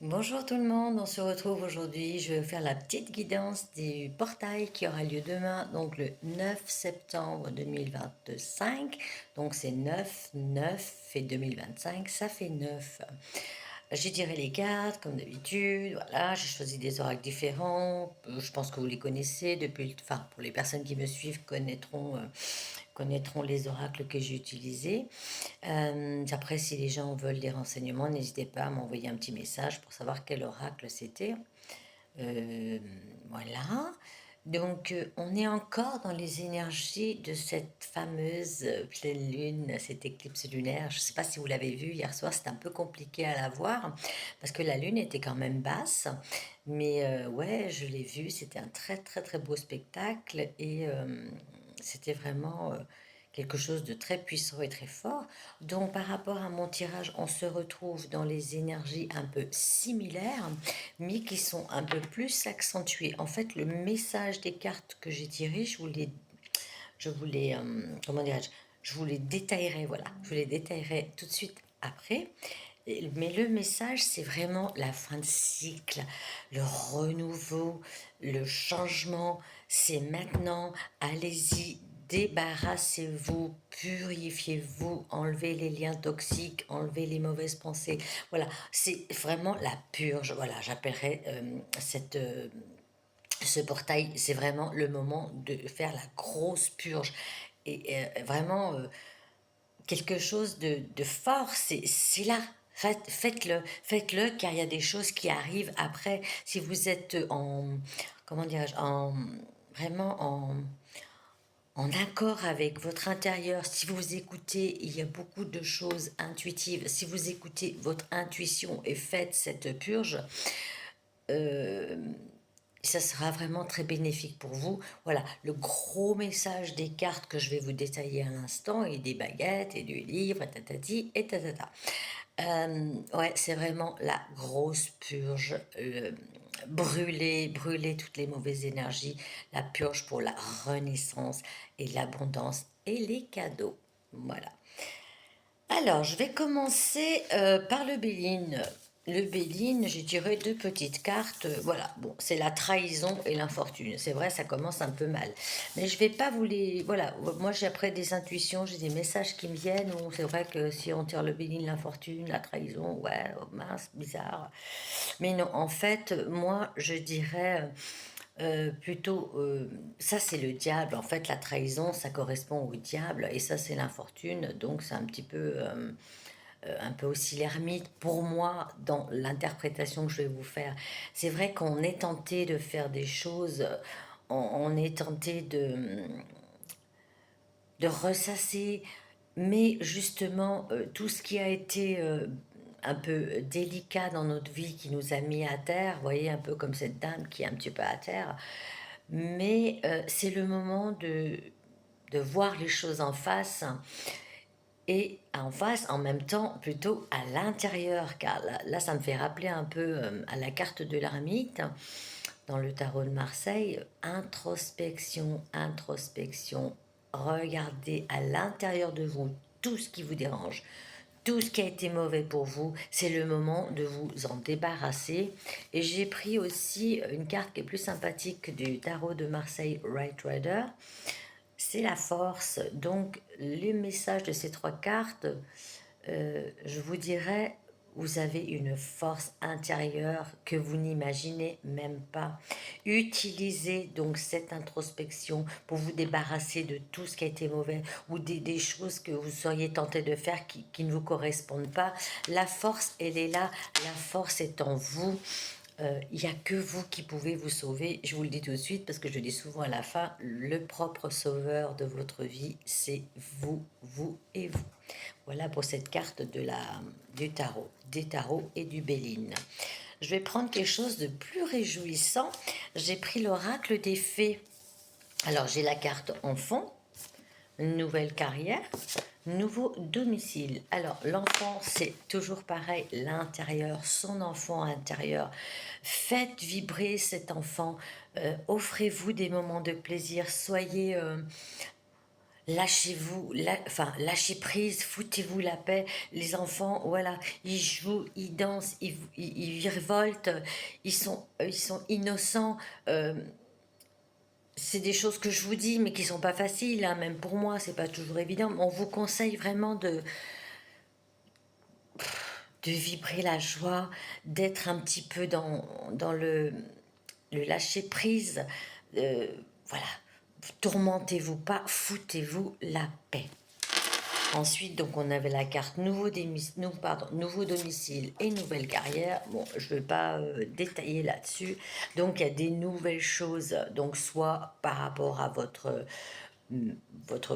Bonjour tout le monde, on se retrouve aujourd'hui. Je vais vous faire la petite guidance du portail qui aura lieu demain, donc le 9 septembre 2025. Donc c'est 9, 9 et 2025, ça fait 9. J'ai tiré les cartes comme d'habitude, voilà, j'ai choisi des oracles différents. Je pense que vous les connaissez depuis, enfin pour les personnes qui me suivent connaîtront les oracles que j'ai utilisés. Après, si les gens veulent des renseignements, n'hésitez pas à m'envoyer un petit message pour savoir quel oracle c'était. Euh, voilà. Donc, on est encore dans les énergies de cette fameuse pleine lune, cette éclipse lunaire. Je ne sais pas si vous l'avez vu hier soir, c'était un peu compliqué à la voir parce que la lune était quand même basse. Mais ouais, je l'ai vu, c'était un très très très beau spectacle et c'était vraiment quelque chose de très puissant et très fort. Donc par rapport à mon tirage, on se retrouve dans les énergies un peu similaires, mais qui sont un peu plus accentuées. En fait, le message des cartes que j'ai tirées, comment dirais-je, je vous les détaillerai, voilà, je vous les détaillerai tout de suite après. Mais le message, c'est vraiment la fin de cycle, le renouveau, le changement. C'est maintenant, allez-y, débarrassez-vous, purifiez-vous, enlevez les liens toxiques, enlevez les mauvaises pensées. Voilà, c'est vraiment la purge. Voilà, j'appellerais ce portail, c'est vraiment le moment de faire la grosse purge. Et vraiment, quelque chose de fort, c'est là. Faites-le, faites-le, car il y a des choses qui arrivent après. Si vous êtes comment dirais-je, vraiment en accord avec votre intérieur, si vous écoutez, il y a beaucoup de choses intuitives. Si vous écoutez votre intuition et faites cette purge, euh, ça sera vraiment très bénéfique pour vous. Voilà, le gros message des cartes que je vais vous détailler à l'instant, et des baguettes, et du livre, et tatati, et tatata. Ouais, c'est vraiment la grosse purge. Brûler toutes les mauvaises énergies, la purge pour la renaissance et l'abondance et les cadeaux. Voilà. Alors, je vais commencer par le Béline. Le Béline, j'ai tiré deux petites cartes. Voilà, bon, c'est la trahison et l'infortune. C'est vrai, ça commence un peu mal. Mais je vais pas vous les... Voilà, moi j'ai après des intuitions, j'ai des messages qui me viennent. Où c'est vrai que si on tire le Béline, l'infortune, la trahison, ouais, oh mince, bizarre. Mais non, en fait, moi je dirais... plutôt, ça c'est le diable. En fait, la trahison, ça correspond au diable, et ça c'est l'infortune. Donc c'est un peu aussi l'ermite pour moi dans l'interprétation que je vais vous faire. C'est vrai qu'on est tenté de faire des choses, on est tenté de ressasser, mais justement, tout ce qui a été un peu délicat dans notre vie qui nous a mis à terre, vous voyez, un peu comme cette dame qui est un petit peu à terre, mais c'est le moment de voir les choses en face, et en face, en même temps, plutôt à l'intérieur, car là, ça me fait rappeler un peu à la carte de l'ermite dans le tarot de Marseille. Introspection, introspection. Regardez à l'intérieur de vous tout ce qui vous dérange, tout ce qui a été mauvais pour vous. C'est le moment de vous en débarrasser. Et j'ai pris aussi une carte qui est plus sympathique du tarot de Marseille, Right Rider. C'est la force. Donc, le message de ces trois cartes, je vous dirais, vous avez une force intérieure que vous n'imaginez même pas. Utilisez donc cette introspection pour vous débarrasser de tout ce qui a été mauvais, ou des choses que vous seriez tenté de faire qui ne vous correspondent pas. La force, elle est là. La force est en vous. Il n'y a que vous qui pouvez vous sauver. Je vous le dis tout de suite parce que je dis souvent à la fin, le propre sauveur de votre vie, c'est vous, vous et vous. Voilà pour cette carte du tarot, des tarots et du Béline. Je vais prendre quelque chose de plus réjouissant. J'ai pris l'oracle des fées. Alors j'ai la carte enfant, nouvelle carrière, nouveau domicile. Alors l'enfant, c'est toujours pareil, l'intérieur, son enfant intérieur. Faites vibrer cet enfant, offrez-vous des moments de plaisir, soyez Lâchez-vous, enfin, lâchez prise, foutez-vous la paix. Les enfants, voilà, ils jouent, ils dansent, ils virevoltent, ils sont innocents. euh, c'est des choses que je vous dis, mais qui sont pas faciles, hein, même pour moi, c'est pas toujours évident. On vous conseille vraiment de vibrer la joie, d'être un petit peu dans le lâcher prise. euh, voilà, tourmentez-vous pas, foutez-vous la paix. Ensuite, donc, on avait la carte nouveau domicile et nouvelle carrière. Bon, je ne vais pas détailler là-dessus. Donc, il y a des nouvelles choses, donc soit par rapport à votre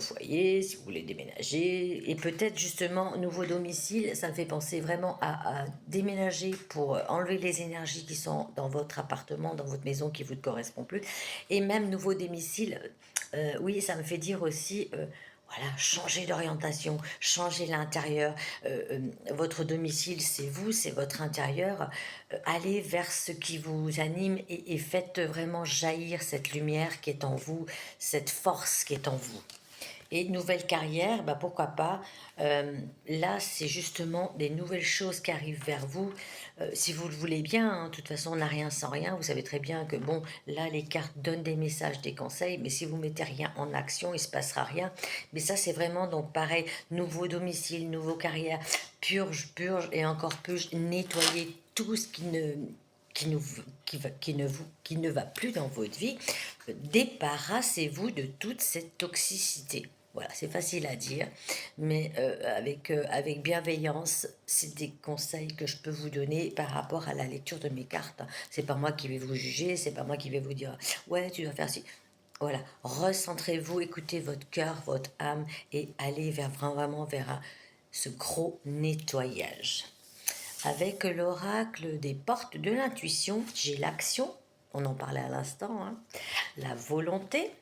foyer, si vous voulez déménager, et peut-être justement nouveau domicile, ça me fait penser vraiment à déménager pour enlever les énergies qui sont dans votre appartement, dans votre maison qui ne vous correspond plus, et même nouveau domicile, oui, ça me fait dire aussi, voilà, changer d'orientation, changer l'intérieur. Votre domicile, c'est vous, c'est votre intérieur. Allez vers ce qui vous anime et faites vraiment jaillir cette lumière qui est en vous, cette force qui est en vous. Et nouvelle carrière, bah pourquoi pas. Là, c'est justement des nouvelles choses qui arrivent vers vous. Si vous le voulez bien, hein, de toute façon, on n'a rien sans rien. Vous savez très bien que, bon, là, les cartes donnent des messages, des conseils, mais si vous mettez rien en action, il ne se passera rien. Mais ça, c'est vraiment, donc, pareil, nouveau domicile, nouveau carrière, purge, purge et encore purge, nettoyer tout ce qui ne va plus dans votre vie. Débarrassez-vous de toute cette toxicité. Voilà, c'est facile à dire, mais avec bienveillance, c'est des conseils que je peux vous donner par rapport à la lecture de mes cartes. C'est pas moi qui vais vous juger, c'est pas moi qui vais vous dire ouais, tu dois faire ci. Voilà, recentrez-vous, écoutez votre cœur, votre âme et allez vraiment vers ce gros nettoyage. Avec l'oracle des portes de l'intuition, j'ai l'action, on en parlait à l'instant, hein, la volonté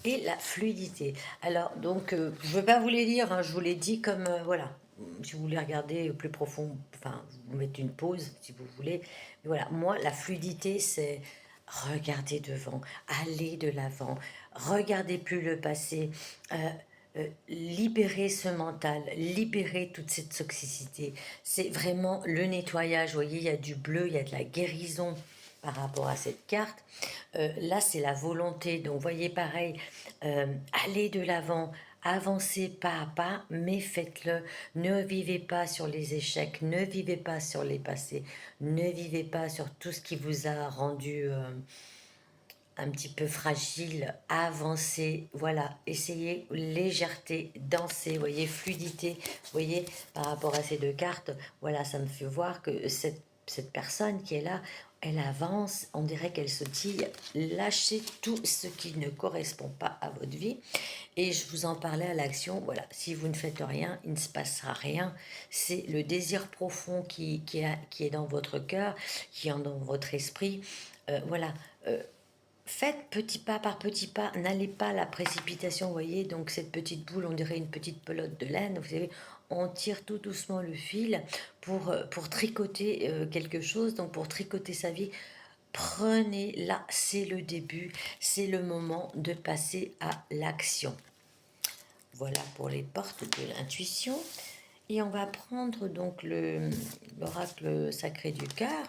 et la fluidité. Alors, donc, je ne veux pas vous les lire, hein, je vous l'ai dit comme, voilà, si vous voulez regarder plus profond, enfin, vous mettez une pause si vous voulez. Mais voilà, moi, la fluidité, c'est regarder devant, aller de l'avant, regardez plus le passé, libérer ce mental, libérer toute cette toxicité. C'est vraiment le nettoyage. Vous voyez, il y a du bleu, il y a de la guérison par rapport à cette carte. Là, c'est la volonté. Donc, voyez, pareil, allez de l'avant, avancez pas à pas, mais faites-le. Ne vivez pas sur les échecs, ne vivez pas sur les passés, ne vivez pas sur tout ce qui vous a rendu un petit peu fragile, avancez, voilà, essayez légèreté, danser, voyez, fluidité, voyez, par rapport à ces deux cartes, voilà, ça me fait voir que cette personne qui est là, elle avance, on dirait qu'elle sautille, lâchez tout ce qui ne correspond pas à votre vie, et je vous en parlais à l'action, voilà, si vous ne faites rien, il ne se passera rien, c'est le désir profond qui est dans votre cœur, qui est dans votre esprit, voilà, faites petit pas par petit pas, n'allez pas à la précipitation, vous voyez, donc cette petite boule, on dirait une petite pelote de laine, vous savez, on tire tout doucement le fil pour tricoter quelque chose, donc pour tricoter sa vie, prenez là, c'est le début, c'est le moment de passer à l'action. Voilà pour les portes de l'intuition. Et on va prendre donc l'oracle sacré du cœur.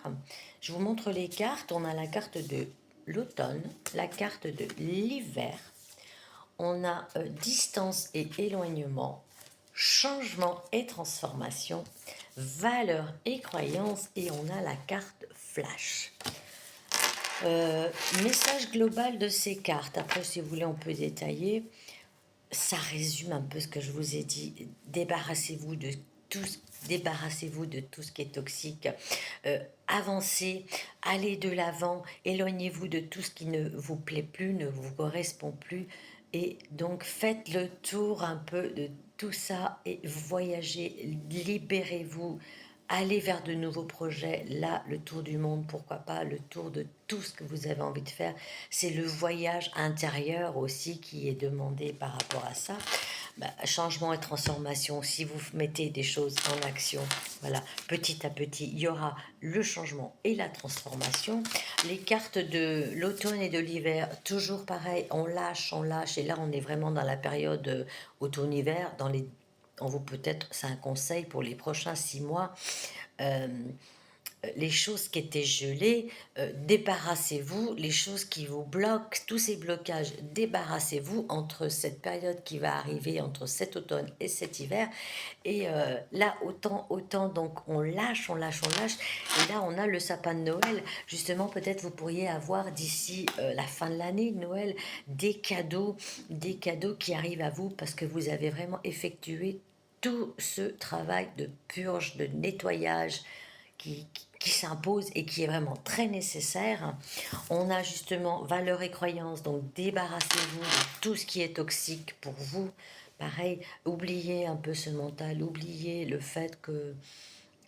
Je vous montre les cartes. On a la carte de l'automne, la carte de l'hiver. On a distance et éloignement, changement et transformation, valeurs et croyances. Et on a la carte flash. Message global de ces cartes. Après, si vous voulez, on peut détailler. Ça résume un peu ce que je vous ai dit. Débarrassez-vous de tout ce qui est toxique. Avancez, allez de l'avant, éloignez-vous de tout ce qui ne vous plaît plus, ne vous correspond plus. Et donc faites le tour un peu de tout ça et voyagez, libérez-vous. aller vers de nouveaux projets. Là, le tour du monde, pourquoi pas, le tour de tout ce que vous avez envie de faire. C'est le voyage intérieur aussi qui est demandé par rapport à ça. Bah, changement et transformation, si vous mettez des choses en action, voilà, petit à petit, il y aura le changement et la transformation. Les cartes de l'automne et de l'hiver, toujours pareil, on lâche, et là on est vraiment dans la période automne-hiver, dans les on vous peut-être, c'est un conseil pour les prochains 6 mois, euh, les choses qui étaient gelées, débarrassez-vous, les choses qui vous bloquent, tous ces blocages, débarrassez-vous entre cette période qui va arriver, entre cet automne et cet hiver. Et là, autant, donc on lâche, on lâche, on lâche. Et là, on a le sapin de Noël. Justement, peut-être vous pourriez avoir d'ici la fin de l'année, Noël, des cadeaux qui arrivent à vous parce que vous avez vraiment effectué tout ce travail de purge, de nettoyage, qui s'impose et qui est vraiment très nécessaire. On a justement valeurs et croyances, donc débarrassez-vous de tout ce qui est toxique pour vous. Pareil, oubliez un peu ce mental, oubliez le fait que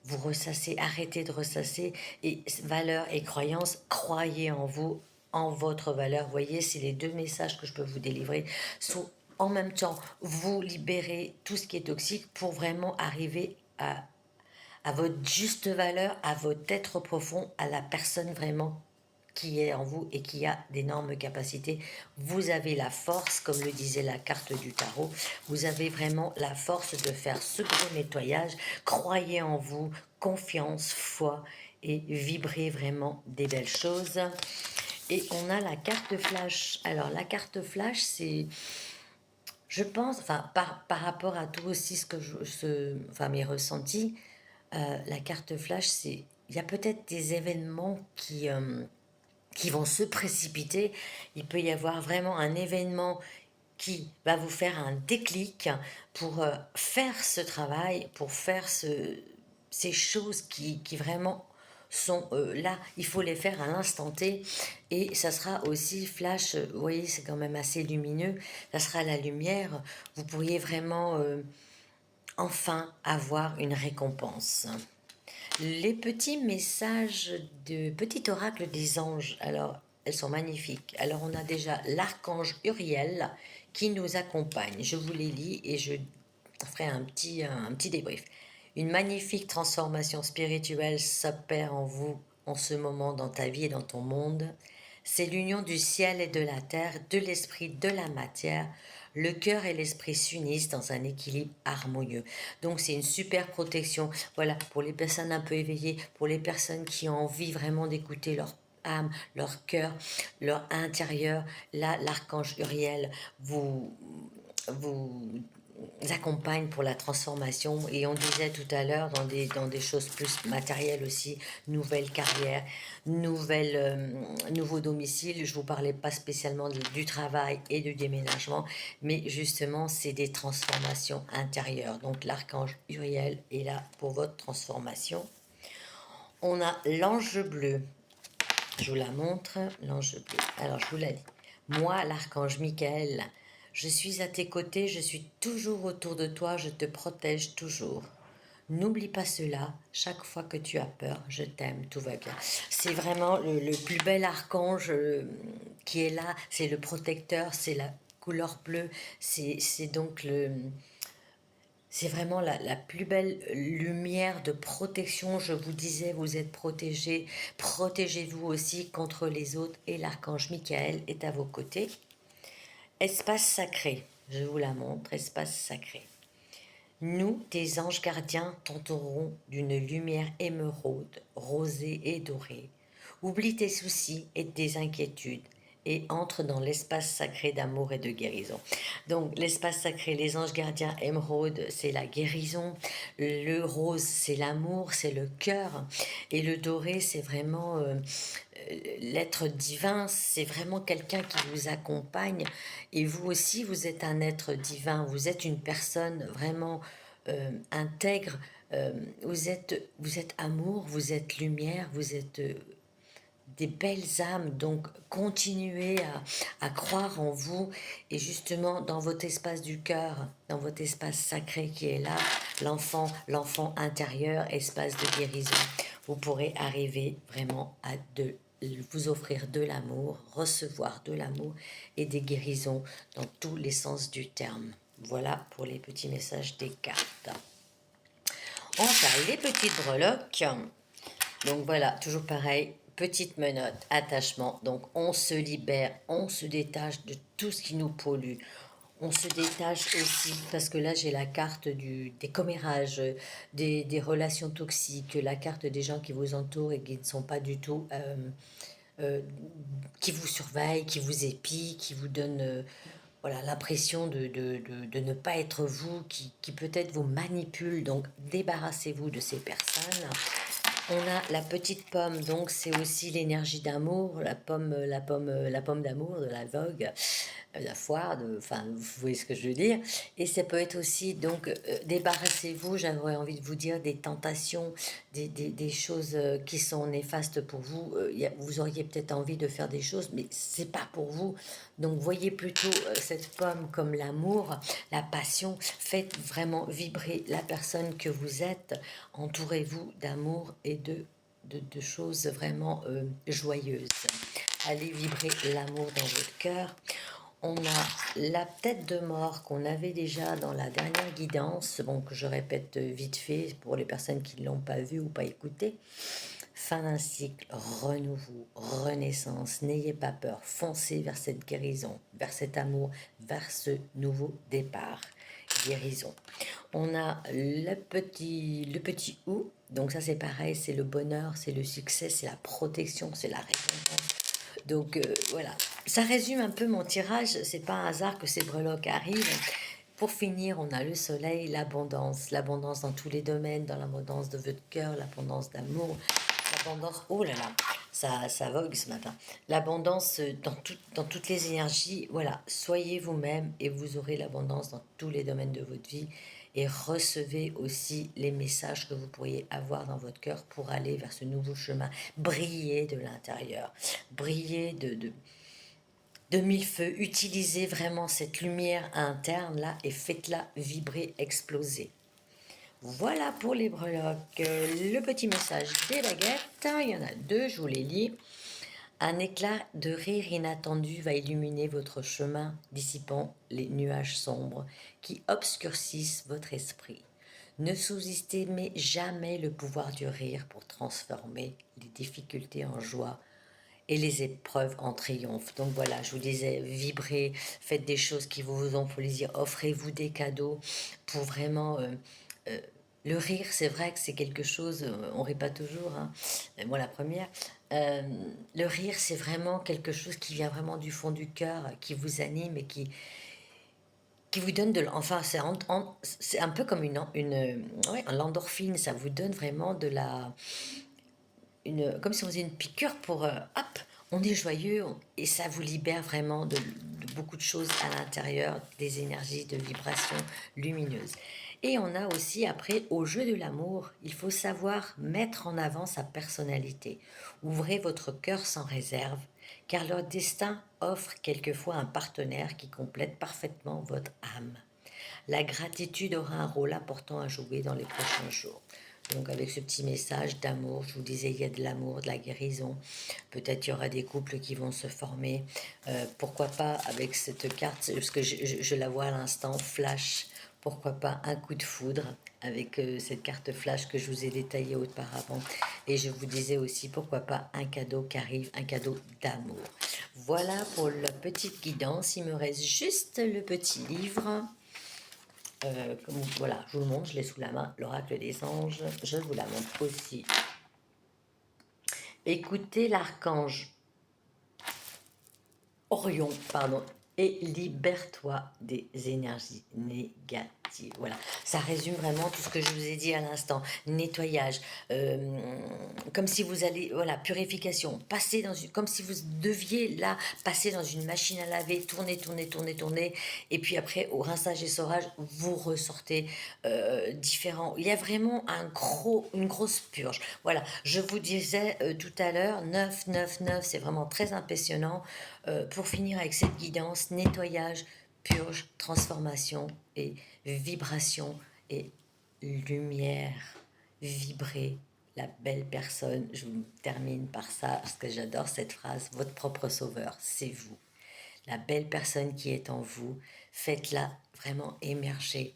vous ressassez, arrêtez de ressasser, et valeurs et croyances, croyez en vous, en votre valeur. Vous voyez, c'est les deux messages que je peux vous délivrer. Sont en même temps, vous libérez tout ce qui est toxique pour vraiment arriver à votre juste valeur, à votre être profond, à la personne vraiment qui est en vous et qui a d'énormes capacités. Vous avez la force, comme le disait la carte du tarot, vous avez vraiment la force de faire ce gros nettoyage. Croyez en vous, confiance, foi, et vibrez vraiment des belles choses. Et on a la carte flash. Alors la carte flash, c'est, je pense, enfin par rapport à tout aussi enfin mes ressentis, la carte flash, c'est, il y a peut-être des événements qui vont se précipiter. Il peut y avoir vraiment un événement qui va vous faire un déclic pour faire ce travail, pour faire ces choses qui vraiment sont là. Il faut les faire à l'instant T, et ça sera aussi flash. Vous voyez, c'est quand même assez lumineux. Ça sera la lumière. Vous pourriez vraiment enfin avoir une récompense. Les petits messages de petit oracle des anges, alors elles sont magnifiques. Alors on a déjà l'archange Uriel qui nous accompagne. Je vous les lis et je ferai un petit débrief. Une magnifique transformation spirituelle s'opère en vous en ce moment dans ta vie et dans ton monde. C'est l'union du ciel et de la terre, de l'esprit, de la matière. Le cœur et l'esprit s'unissent dans un équilibre harmonieux. Donc c'est une super protection. Voilà, pour les personnes un peu éveillées, pour les personnes qui ont envie vraiment d'écouter leur âme, leur cœur, leur intérieur. Là, l'archange Uriel vous accompagne pour la transformation, et on disait tout à l'heure dans des choses plus matérielles aussi, nouvelle carrière, nouveau domicile. Je vous parlais pas spécialement du travail et du déménagement, mais justement c'est des transformations intérieures. Donc l'archange Uriel est là pour votre transformation. On a l'ange bleu. Je vous la montre, l'ange bleu. Alors je vous la lis. Moi, l'archange Michael, je suis à tes côtés, je suis toujours autour de toi, je te protège toujours. N'oublie pas cela, chaque fois que tu as peur, je t'aime, tout va bien. C'est vraiment le plus bel archange qui est là, c'est le protecteur, c'est la couleur bleue, c'est donc c'est vraiment la plus belle lumière de protection. Je vous disais, vous êtes protégés. Protégez-vous aussi contre les autres, et l'archange Michael est à vos côtés. Espace sacré, je vous la montre, espace sacré. Nous, tes anges gardiens, t'entourerons d'une lumière émeraude, rosée et dorée. Oublie tes soucis et tes inquiétudes et entre dans l'espace sacré d'amour et de guérison. Donc l'espace sacré, les anges gardiens, émeraude, c'est la guérison, le rose, c'est l'amour, c'est le cœur, et le doré, c'est vraiment l'être divin, c'est vraiment quelqu'un qui vous accompagne, et vous aussi, vous êtes un être divin, vous êtes une personne vraiment intègre, vous êtes amour, vous êtes lumière, vous êtes des belles âmes, donc continuez à croire en vous et justement dans votre espace du cœur, dans votre espace sacré qui est là, l'enfant intérieur, espace de guérison, vous pourrez arriver vraiment à vous offrir de l'amour, recevoir de l'amour et des guérisons dans tous les sens du terme. Voilà pour les petits messages des cartes. Enfin, les petites breloques. Donc voilà, toujours pareil, petite menotte, attachement. Donc on se libère, on se détache de tout ce qui nous pollue. On se détache aussi, parce que là j'ai la carte des commérages, des relations toxiques, la carte des gens qui vous entourent et qui ne sont pas du tout, euh, qui vous surveillent, qui vous épient, qui vous donnent voilà, l'impression de ne pas être vous, qui peut-être vous manipulent. Donc débarrassez-vous de ces personnes. On a la petite pomme, donc c'est aussi l'énergie d'amour, la pomme d'amour de la Vogue, la foire, enfin vous voyez ce que je veux dire. Et ça peut être aussi, donc débarrassez-vous, j'aurais envie de vous dire, des tentations, des choses qui sont néfastes pour vous. Vous auriez peut-être envie de faire des choses, mais c'est pas pour vous. Donc voyez plutôt cette pomme comme l'amour, la passion. Faites vraiment vibrer la personne que vous êtes. Entourez-vous d'amour et de choses vraiment joyeuses. Allez vibrer l'amour dans votre cœur. On a la tête de mort qu'on avait déjà dans la dernière guidance, bon, que je répète vite fait pour les personnes qui ne l'ont pas vu ou pas écouté. Fin d'un cycle, renouveau, renaissance, n'ayez pas peur, foncez vers cette guérison, vers cet amour, vers ce nouveau départ. Guérison. On a le petit ou, donc ça c'est pareil, c'est le bonheur, c'est le succès, c'est la protection, c'est la récompense. Donc voilà, ça résume un peu mon tirage, c'est pas un hasard que ces breloques arrivent. Pour finir, on a le soleil, l'abondance dans tous les domaines, dans l'abondance de votre cœur, l'abondance d'amour, l'abondance, oh là là, ça vogue ce matin, l'abondance dans toutes les énergies, voilà, soyez vous-même et vous aurez l'abondance dans tous les domaines de votre vie et recevez aussi les messages que vous pourriez avoir dans votre cœur pour aller vers ce nouveau chemin, briller de l'intérieur, briller de mille feux, utilisez vraiment cette lumière interne là et faites-la vibrer, exploser. Voilà pour les breloques. Le petit message des baguettes, il y en a deux, je vous les lis. Un éclat de rire inattendu va illuminer votre chemin, dissipant les nuages sombres qui obscurcissent votre esprit. Ne sous-estimez jamais le pouvoir du rire pour transformer les difficultés en joie et les épreuves en triomphe. Donc voilà, je vous disais, vibrez, faites des choses qui vous font plaisir, offrez-vous des cadeaux pour vraiment... euh, le rire, c'est vrai que c'est quelque chose, on rit pas toujours, hein, moi la première. Euh, le rire, c'est vraiment quelque chose qui vient vraiment du fond du cœur, qui vous anime et qui vous donne de... Enfin, c'est un peu comme ouais, l'endorphine, ça vous donne vraiment de la... comme si on faisait une piqûre pour... hop, on est joyeux et ça vous libère vraiment de beaucoup de choses à l'intérieur, des énergies de vibrations lumineuses. Et on a aussi après, au jeu de l'amour, il faut savoir mettre en avant sa personnalité. Ouvrez votre cœur sans réserve, car leur destin offre quelquefois un partenaire qui complète parfaitement votre âme. La gratitude aura un rôle important à jouer dans les prochains jours. Donc avec ce petit message d'amour, je vous disais, il y a de l'amour, de la guérison. Peut-être il y aura des couples qui vont se former. Pourquoi pas avec cette carte, parce que je la vois à l'instant, flash. Pourquoi pas un coup de foudre avec cette carte flash que je vous ai détaillée auparavant. Et je vous disais aussi, pourquoi pas un cadeau qui arrive, un cadeau d'amour. Voilà pour la petite guidance. Il me reste juste le petit livre. Voilà, je vous le montre, je l'ai sous la main, l'oracle des anges, je vous la montre aussi. Écoutez l'archange Orion, pardon, et libère-toi des énergies négatives. Voilà, ça résume vraiment tout ce que je vous ai dit à l'instant. Nettoyage, comme si vous allez, voilà, purification, passer comme si vous deviez là passer dans une machine à laver, tourner, tourner, tourner, tourner, et puis après au rinçage et saurage, vous ressortez différent. Il y a vraiment une grosse purge. Voilà, je vous disais tout à l'heure, 9 9 9, c'est vraiment très impressionnant. Pour finir avec cette guidance, nettoyage, purge, transformation et vibration et lumière, vibrer la belle personne. Je vous termine par ça parce que j'adore cette phrase. Votre propre sauveur, c'est vous. La belle personne qui est en vous, faites-la vraiment émerger.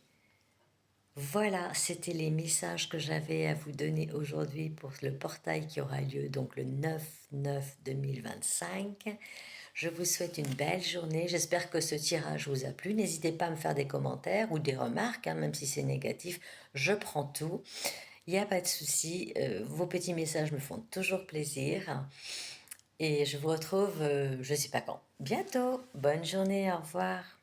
Voilà, c'était les messages que j'avais à vous donner aujourd'hui pour le portail qui aura lieu donc le 9/9/2025. Je vous souhaite une belle journée. J'espère que ce tirage vous a plu. N'hésitez pas à me faire des commentaires ou des remarques, hein, même si c'est négatif. Je prends tout. Il n'y a pas de souci. Vos petits messages me font toujours plaisir. Et je vous retrouve, je ne sais pas quand. Bientôt. Bonne journée. Au revoir.